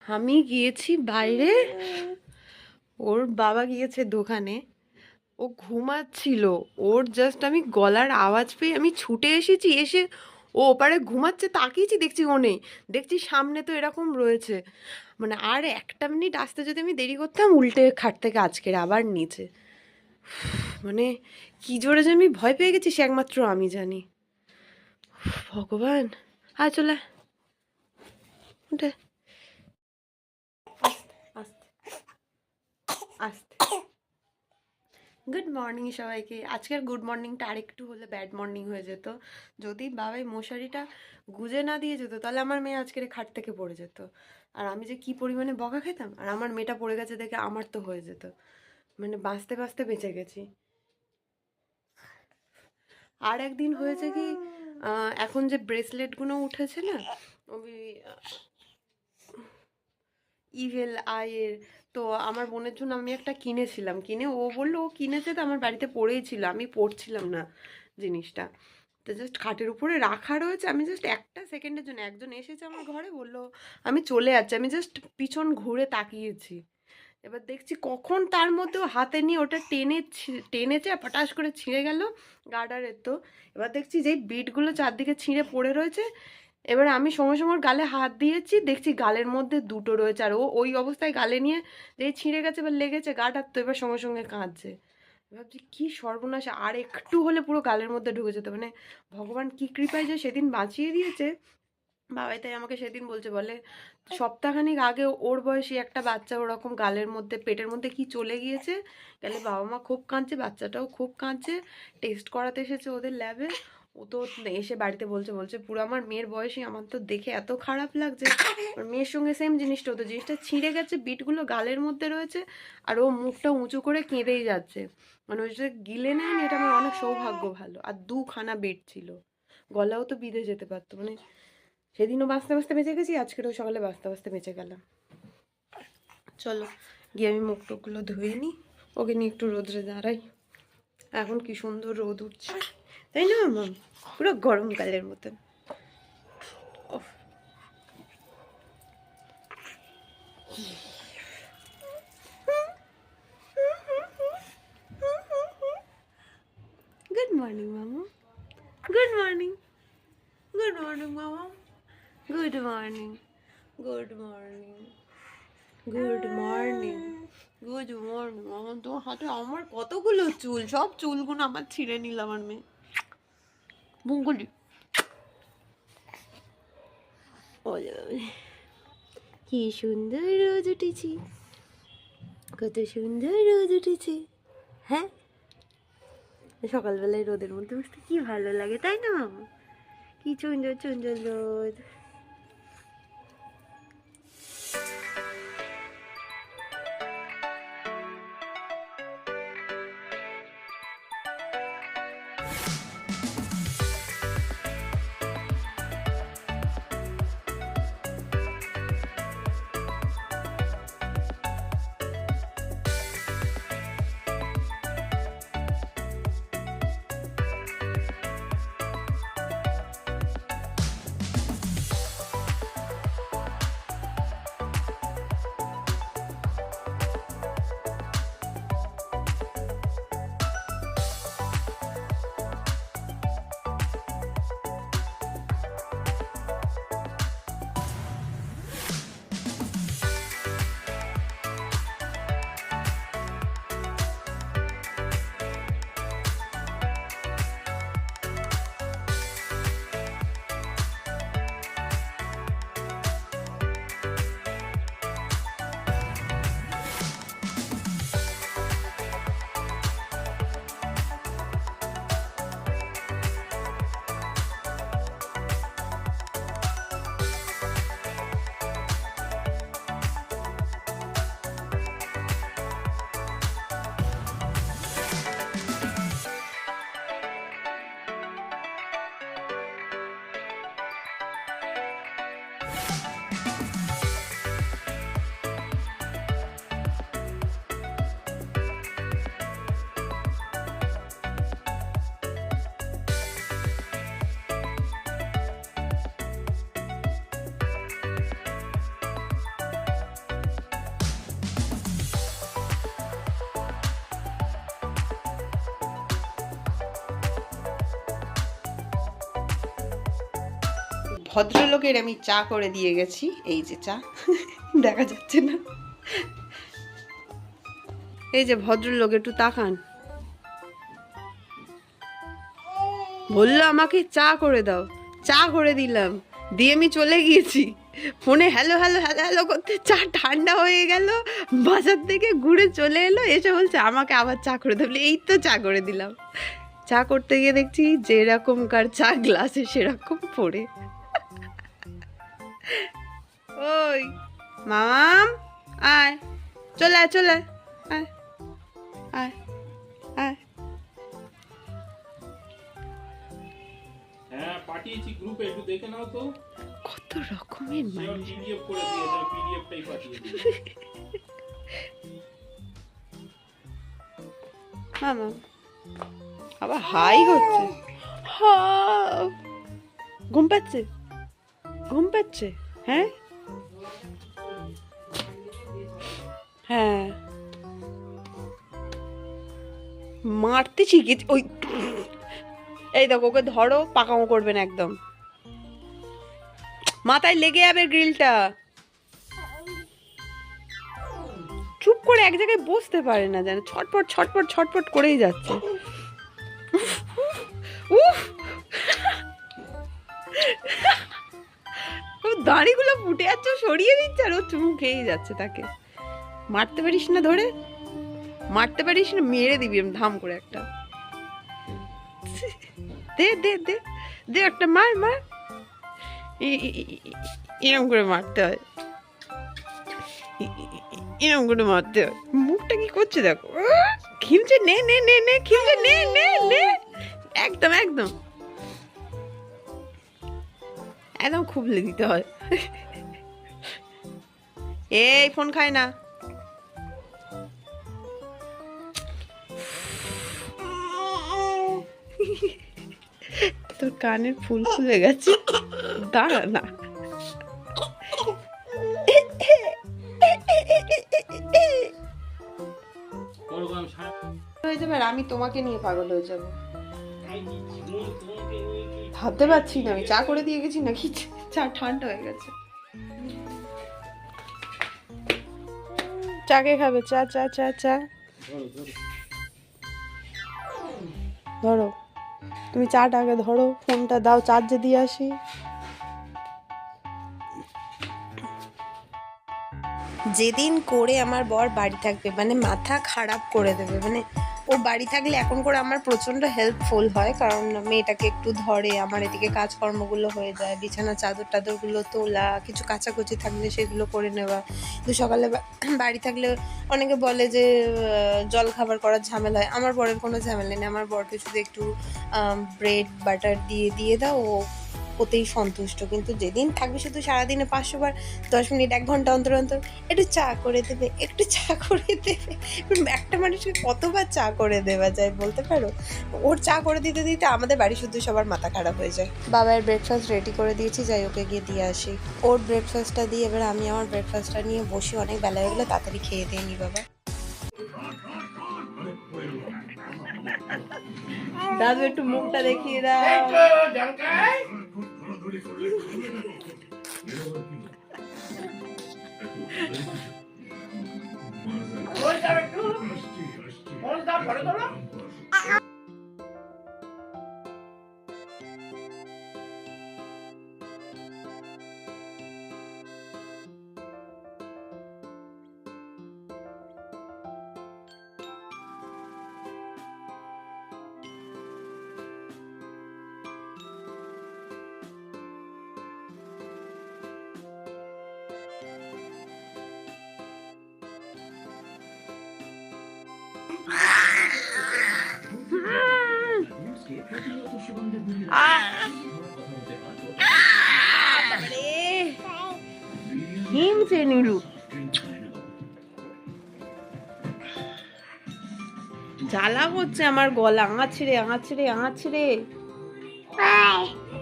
আমি গিয়েছি বাইরে, ওর বাবা গিয়েছে দোকানে। ও ঘুমাচ্ছিল। ওর জাস্ট আমি গলার আওয়াজ পেয়ে আমি ছুটে এসেছি, এসে ও ওপারে ঘুমাচ্ছে, তাকিয়েছি, দেখছি ও নেই। দেখছি সামনে তো এরকম রয়েছে, মানে আর একটা মিনিট আসতে যদি আমি দেরি করতাম, উল্টে খাট থেকে আজকের আবার নিচে। মানে কি জোরে যে আমি ভয় পেয়ে গেছি সে একমাত্র আমি জানি। ভগবান। আয় চলে আয়, উঠে। আস্তে আস্তে। গুড মর্নিং সবাইকে। আজকের গুড মর্নিংটা আরেকটু হলে ব্যাড মর্নিং হয়ে যেত। যদি বাবাই মশারিটা গুজে না দিয়ে যেত, তাহলে আমার মেয়ে আজকের খাট থেকে পড়ে যেত। আর আমি যে কি পরিমাণে বকা খেতাম, আর আমার মেয়েটা পড়ে গেছে দেখে আমার তো হয়ে যেত। মানে বাঁচতে বাঁচতে বেঁচে গেছি। আর একদিন হয়েছে কি, এখন যে ব্রেসলেটগুলো উঠেছে না, ওই ইভেল আইয়ের, তো আমার বোনের জন্য আমি একটা কিনেছিলাম। কিনে ও বললো ও কিনেছে, তো আমার বাড়িতে পড়েই ছিল, আমি পড়ছিলাম না জিনিসটা। তো জাস্ট খাটের উপরে রাখা রয়েছে, আমি জাস্ট একটা সেকেন্ডের জন্য, একজন এসেছে আমার ঘরে, বললো আমি চলে যাচ্ছি, আমি জাস্ট পিছন ঘুরে তাকিয়েছি। এবার দেখছি কখন তার মধ্যেও হাতে নিয়ে ওটা টেনেছে, পটাশ করে ছিঁড়ে গেল গার্ডারের। তো এবার দেখছি যেই বিটগুলো চারদিকে ছিঁড়ে পড়ে রয়েছে, এবার আমি সঙ্গে সঙ্গে ওর গালে হাত দিয়েছি, দেখছি গালের মধ্যে দুটো রয়েছে, আর ও ওই অবস্থায় গালে নিয়ে যেই ছিঁড়ে গেছে এবার লেগেছে গাটার, তো এবার সঙ্গে সঙ্গে কাঁদছে। ভাবছি কি সর্বনাশ, আর একটু হলে পুরো গালের মধ্যে ঢুকে যেত। মানে ভগবান কি কৃপায় যে সেদিন বাঁচিয়ে দিয়েছে। বাবাই তাই আমাকে সেদিন বলছে, বলে সপ্তাহখানিক আগে ওর বয়সী একটা বাচ্চা ওরকম গালের মধ্যে পেটের মধ্যে কি চলে গিয়েছে, গেলে বাবা মা খুব কাঁদছে, বাচ্চাটাও খুব কাঁদছে, টেস্ট করাতে এসেছে ওদের ল্যাবে। ও তো এসে বাড়িতে বলছে পুরো আমার মেয়ের বয়সী, আমার তো দেখে এত খারাপ লাগছে। আর মেয়ের সঙ্গে সেম জিনিসটা হতো, জিনিসটা ছিঁড়ে গেছে, বিটগুলো গালের মধ্যে রয়েছে, আর ও মুখটা উঁচু করে কেঁদেই যাচ্ছে। মানে ওই যে গিলে নেয়নি, এটা আমার অনেক সৌভাগ্য ভালো। আর দুখানা বিট ছিল, গলাও তো বিঁধে যেতে পারতো। মানে সেদিনও বাঁচতে বাঁচতে বেঁচে গেছি, আজকেরও সকালে বাঁচতে বাঁচতে বেঁচে গেলাম। চলো গিয়ে আমি মুখ টুকগুলো ধুয়ে নিই, ওকে নিয়ে একটু রোদ্রে দাঁড়াই। এখন কি সুন্দর রোদ উঠছে, তাই না মাম? পুরো গরমকালের মতন। গুড মর্নিং মামা, গুড মর্নিং, গুড মর্নিং মামা, good morning, good morning, good morning, good morning. আমার তোমার হাতে আমার কতগুলো চুল, সব চুলগুলো আমার ছিঁড়ে নিল আমার মেয়ে। মুঙ্গুলি কি সুন্দর রোদ উঠেছি, কত সুন্দর রোদ উঠেছে। হ্যাঁ, সকালবেলায় রোদের মধ্যে বসতে কি ভালো লাগে, তাই না মামা? কি সুন্দর সুন্দর রোদ। ভদ্রলোকের আমি চা করে দিয়ে গেছি। এই যে চা, দেখা যাচ্ছে না, এই যে ভদ্রলোক, একটু তাকান। বললো আমাকে চা করে দাও, চা করে দিলাম, দিয়ে আমি চলে গিয়েছি। ফোনে হ্যালো হ্যালো হ্যালো হ্যালো করতে চা ঠান্ডা হয়ে গেল, বাজার থেকে ঘুরে চলে এলো, এসে বলছে আমাকে আবার চা করে দেবো। এই তো চা করে দিলাম। চা করতে গিয়ে দেখছি যেরকমকার চা গ্লাসে সেরকম পড়ে। ওই মাম, আয়, চলে আয়, চলে আয়, আয়, আয়। হ্যাঁ, পাঠিয়েছি গ্রুপে, একটু দেখে নাও তো। কত রকমের মানুষ। পিডিএফ করে দিয়েছে, পিডিএফটাই পাঠিয়ে দিয়েছি। মামা আবার হাই হচ্ছে। ঘুম পাচ্ছে, ঘুম পাচ্ছে। হ্যাঁ হ্যাঁ, মারতে শিখেছি। ওই এই দেখো, ওকে ধরো, পাকামো করবে না একদম, মাথায় লেগে যাবে গ্রিলটা। চুপ করে এক জায়গায় বসতে পারে না, যেন ছটপট ছটপট ছটপট করেই যাচ্ছে। উফ, দাড়িগুলো ফুটে যাচ্ছে, সরিয়ে দিচ্ছে, আর ও চুমু খেয়েই যাচ্ছে। তাকে মারতে পারিস না, ধরে মারতে পারিস না, মেরে দিবি ধাম করে একটা। দে দে দে দে একটা, মার মার, এরম করে মারতে হয়, এরম করে মারতে হয়। মুখটা কি করছে দেখো, খিলছে, নে নে নে নে, খিলছে, নে নে নে, একদম একদম একদম খুবলে দিতে হয়। এই ফোন খায় না। তোর কানের ফুল খুলে গেছে, দাঁড়া না। হয়ে যাবে, আর আমি তোমাকে নিয়ে পাগল হয়ে যাবো। ভাবতে পারছি না, আমি চা করে দিয়ে গেছি নাকি চা ঠান্ডা হয়ে গেছে। চা কে খাবে? চা চা চা চা, ধরো তুমি চাটা আগে ধরো, ফোনটা দাও চার্জে দিয়ে আসি। যেদিন করে আমার বর বাড়ি থাকবে, মানে মাথা খারাপ করে দেবে। মানে ও বাড়ি থাকলে এখন করে আমার প্রচণ্ড হেল্পফুল হয়, কারণ মেয়েটাকে একটু ধরে, আমার এদিকে কাজকর্মগুলো হয়ে যায়, বিছানা চাদর টাদরগুলো তোলা, কিছু কাচাকুচি থাকলে সেগুলো করে নেওয়া। কিন্তু সকালে বাড়ি থাকলে অনেকে বলে যে জল খাবার করার ঝামেলা হয়। আমার বরের কোনো ঝামেলা নেই, আমার বরকে শুধু একটু ব্রেড বাটার দিয়ে দিয়ে দাও, ও ওতেই সন্তুষ্ট। কিন্তু যেদিন থাকবে শুধু সারাদিনে 500 বার, 10 মিনিট 1 ঘন্টা অন্তর অন্তর একটু চা করে দেবে, একটু চা করে দেবে। একটা মানুষকে কতবার চা করে দেওয়া যায় বলতে পারো? ওর চা করে দিতে দিতে আমাদের বাড়ি শুধু সবার মাথা খারাপ হয়ে যায়। বাবার ব্রেকফাস্ট রেডি করে দিয়েছি, যাই ওকে গিয়ে দিয়ে আসি। ওর ব্রেকফাস্টটা দিয়ে এবার আমি আমার ব্রেকফাস্টটা নিয়ে বসি, অনেক বেলা হয়ে গেলে তাড়াতাড়ি খেয়ে দিয়ে নি বাবা। দাদু একটু মুখটা দেখিয়ে দাও। হিমছে নীলু, জ্বালা করছে আমার গলা, আঁচড়ে আঁচড়ে আঁচড়ে।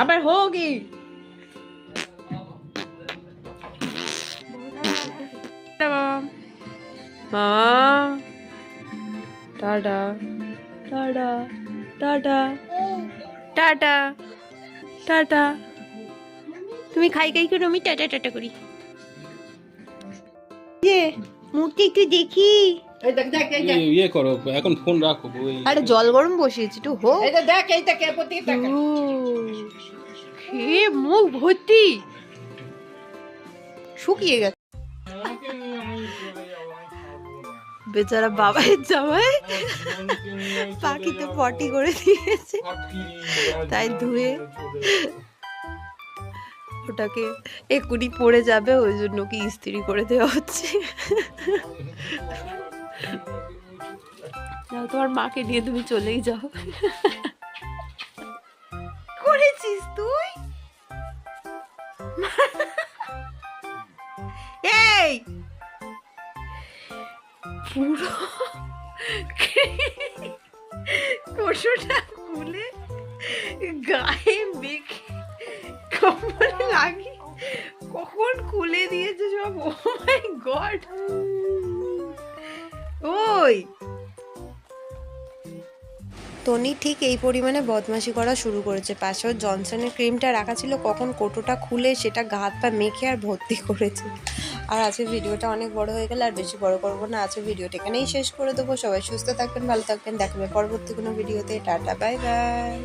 আবার হোগি tata tata tata tata tata. তুমি খাই খাই করে আমি টাটা টাটা করি। যে মুখটা একটু দেখি। এই দেখ দেখ এই দেখ ইয়ে করো এখন ফোন রাখো ওই আরে জল গরম বসিয়েছি একটু হো। এই দেখ এইটা কে পতি দেখ হে মুখ ভর্তি শুকিয়ে গেছে বেচারা বাবাই জামাই পাখিতে পটি করে দিয়েছে তাই ধুয়ে ওটাকে এক্ষুনি পড়ে যাবে ওই জন্য কি ইস্ত্রি করে দেওয়া হচ্ছে। যাও তোমার মাকে নিয়ে তুমি চলেই যাও। করেছিস তুই এই পুরো কোষটা খুলে গায়ে মেখে কমরে লাগি কখন খুলে দিয়েছে সব। ও মাই গড ওই টনি ঠিক এই পরিমাণে বদমাশি করা শুরু করেছে। পাশেও জনসনের ক্রিমটা রাখা ছিল, কখন কোটোটা খুলে সেটা গা হাত পা মেখে আর ভর্তি করেছে। আর আজকে ভিডিওটা অনেক বড় হয়ে গেল, আর বেশি বড় করবো না। আজকে ভিডিওটা এখানেই শেষ করে দেবো। সবাই সুস্থ থাকবেন, ভালো থাকবেন, দেখাবে পরবর্তী কোনো ভিডিওতে। Tata bye bye.